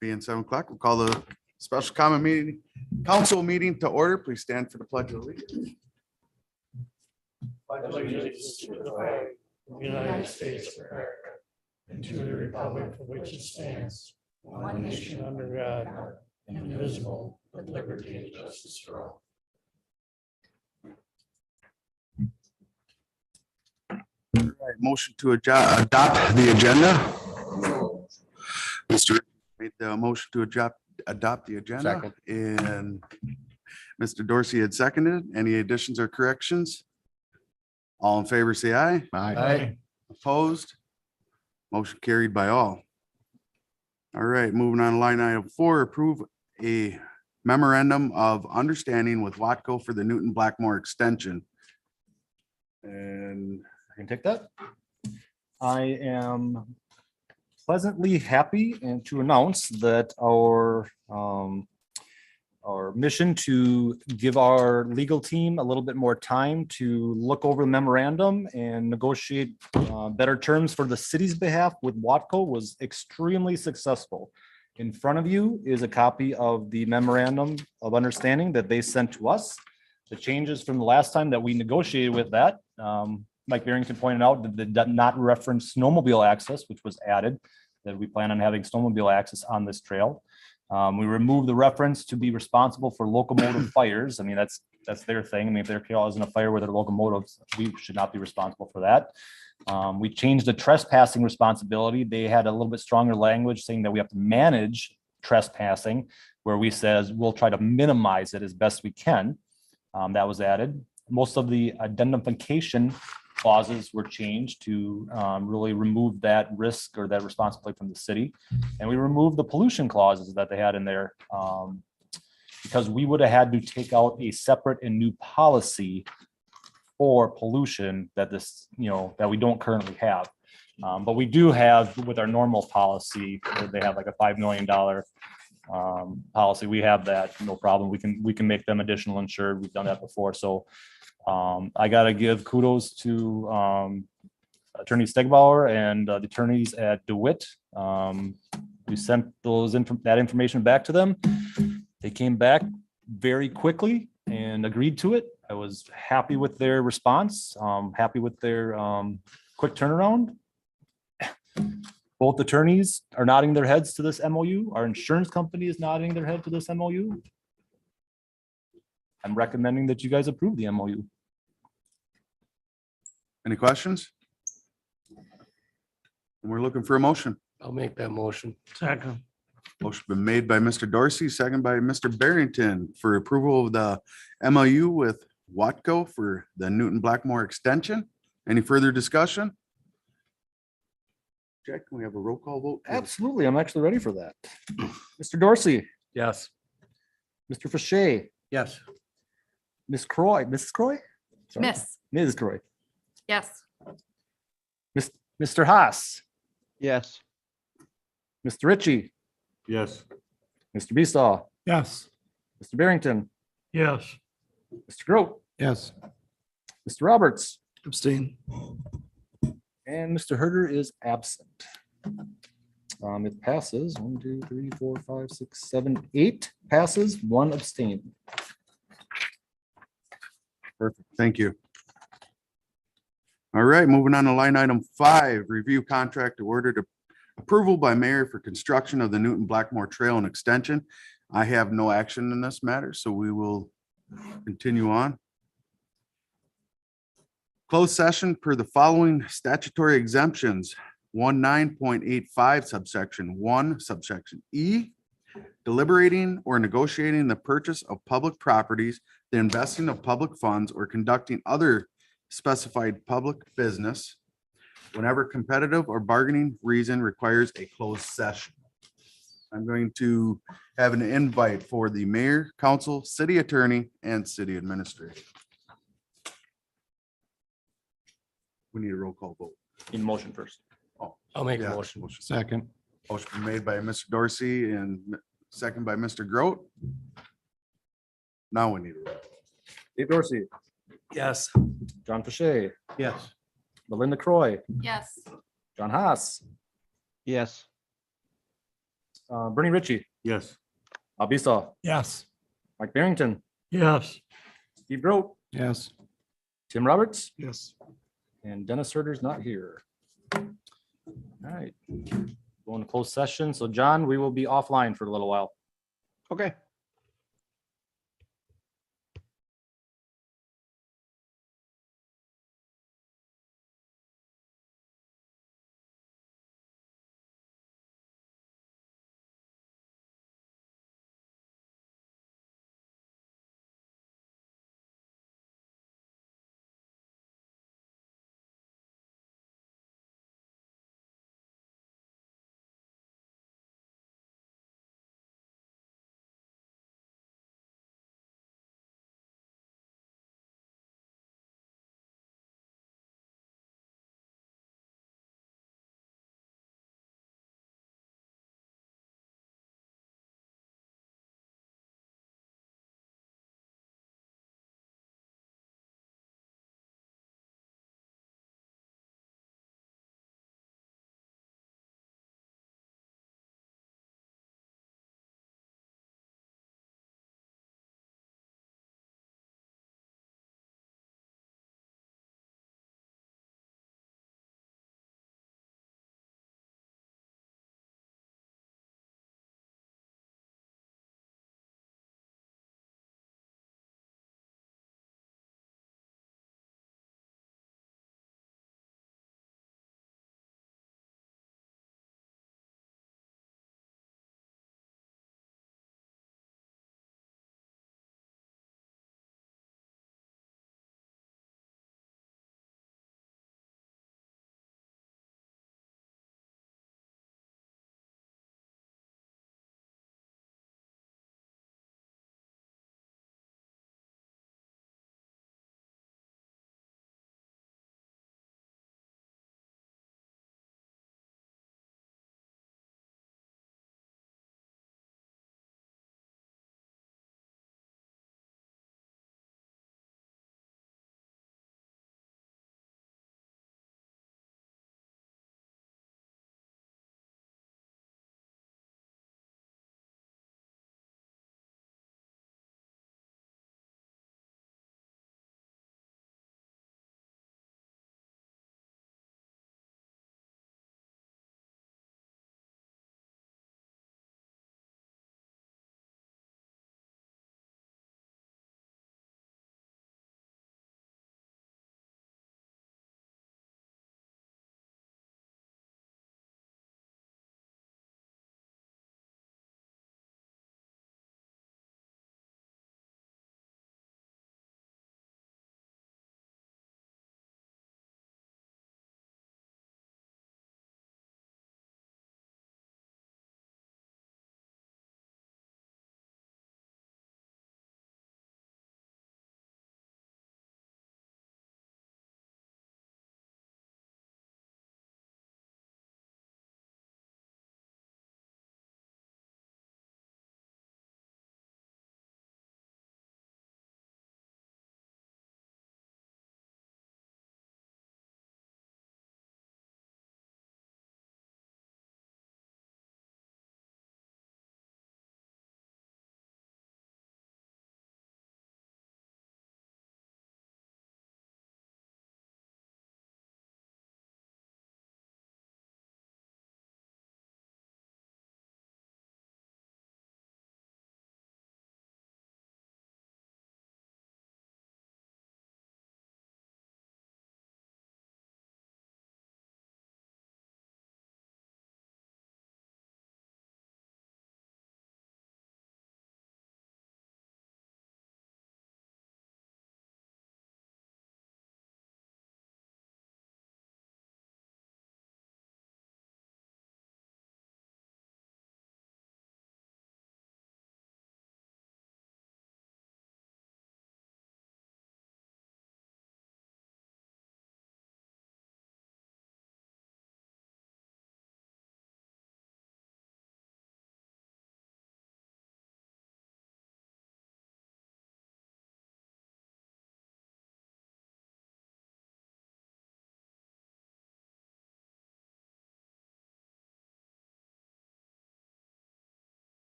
Being 7 o'clock, we'll call the special common meeting, council meeting to order. Please stand for the pledge of allegiance. Allegiance to the flag of the United States of America and to the republic for which it stands, one nation under God, indivisible, with liberty and justice for all. All right, motion to adopt the agenda. Mr. made the motion to adopt the agenda. Second. And Mr. Dorsey had seconded. Any additions or corrections? All in favor, say aye. Aye. Opposed? Motion carried by all. All right, moving on to line item 4, approve a memorandum of understanding with Watco for the Newton Blackmore extension. And I can take that. I am pleasantly happy and to announce that our mission to give our legal team a little bit more time to look over the memorandum and negotiate better terms for the city's behalf with Watco was extremely successful. In front of you is a copy of the memorandum of understanding that they sent to us. The changes from the last time that we negotiated with that, Mike Barrington pointed out that they did not reference snowmobile access, which was added, that we plan on having snowmobile access on this trail. We removed the reference to be responsible for locomotive fires. I mean, that's their thing. I mean, if they're causing a fire with their locomotives, we should not be responsible for that. We changed the trespassing responsibility. They had a little bit stronger language saying that we have to manage trespassing, where we says we'll try to minimize it as best we can. That was added. Most of the identification clauses were changed to really remove that risk or that responsibility from the city. And we removed the pollution clauses that they had in there because we would have had to take out a separate and new policy for pollution that that we don't currently have. But we do have with our normal policy, they have like a $5 million policy. We have that, no problem. We can make them additional insured. We've done that before. So I got to give kudos to Attorney Stegbauer and the attorneys at DeWitt. We sent that information back to them. They came back very quickly and agreed to it. I was happy with their response, happy with their quick turnaround. Both attorneys are nodding their heads to this MOU. Our insurance company is nodding their head to this MOU. I'm recommending that you guys approve the MOU. any questions? We're looking for a motion. I'll make that motion. Second. Motion been made by Mr. Dorsey, second by Mr. Barrington for approval of the MOU with Watco for the Newton Blackmore extension. Any further discussion? Jack, can we have a roll call vote? please? Absolutely. I'm actually ready for that. Mr. Dorsey, Yes. Mr. Fache, Yes. Ms. Croy, Mrs. Croy? Sorry. Miss, Ms. Croy, yes. Mr. Haas, yes, Mr. Ritchie, Yes. Mr. Beastaw, Yes. Mr. Barrington, Yes. Mr. Grote, Yes. Mr. Roberts, Abstain. and Mr. Herder is absent. It passes 1, 2, 3, 4, 5, 6, 7, 8 passes, 1 abstain. Perfect, thank you. All right, moving on to line item 5, review contract awarded approval by mayor for construction of the Newton Blackmore Trail and extension. I have no action in this matter, so we will continue on. Closed session per the following statutory exemptions: 19.85 subsection 1 subsection E, deliberating or negotiating the purchase of public properties, the investing of public funds, or conducting other specified public business whenever competitive or bargaining reason requires a closed session. I'm going to have an invite for the mayor, council, city attorney, and city administrator. We need a roll call vote. In motion first. I'll make a Yeah. motion. Second. Motion made by Mr. Dorsey and second by Mr. Grote. Now we need a roll. Dave Dorsey, Yes. John Fache, Yes. Melinda Croy, Yes. John Haas, yes, Bernie Ritchie, Yes. Bob Esau, Yes. Mike Barrington, Yes. Steve Grote, Yes. Tim Roberts, Yes. and Dennis Herder's not here. All right. Going to closed session. So John, we will be offline for a little while. Okay.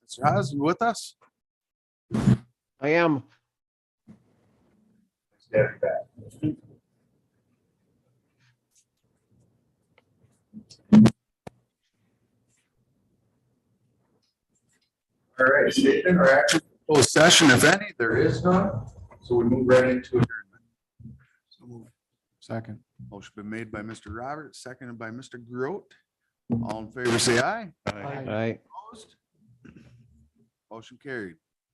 Mr. Haas, you with us? I am. All right, statement or action, closed session, if any, there is none. So we move right into adjournment. Second. Motion been made by Mr. Roberts, seconded by Mr. Grote. All in favor, say aye. Aye. Aye. Opposed? Motion carried.